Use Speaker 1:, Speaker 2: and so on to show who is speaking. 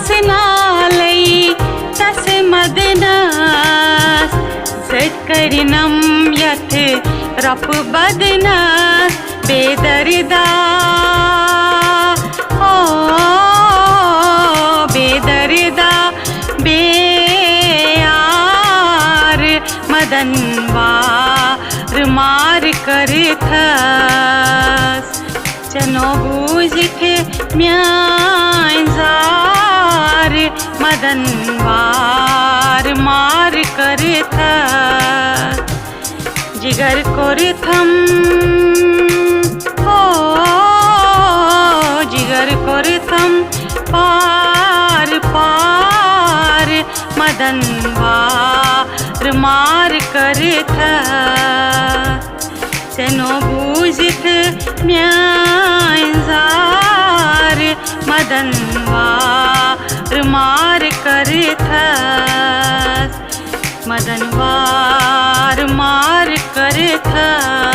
Speaker 1: रसनालयी तस मदनस सत्करिणं यथ रप बदनस बेदर्दा ओ बेदर्दा बेयार मदनवार मार करथस चनो बूझिठ म्यांजार मदनवार मार करथस जिगर कोरथम हो जिगर कोरथम पार पार मदनवार मार करथस चनो बूझिठ म्यांजार मदनवार मार करथस मदनवार मार करथस।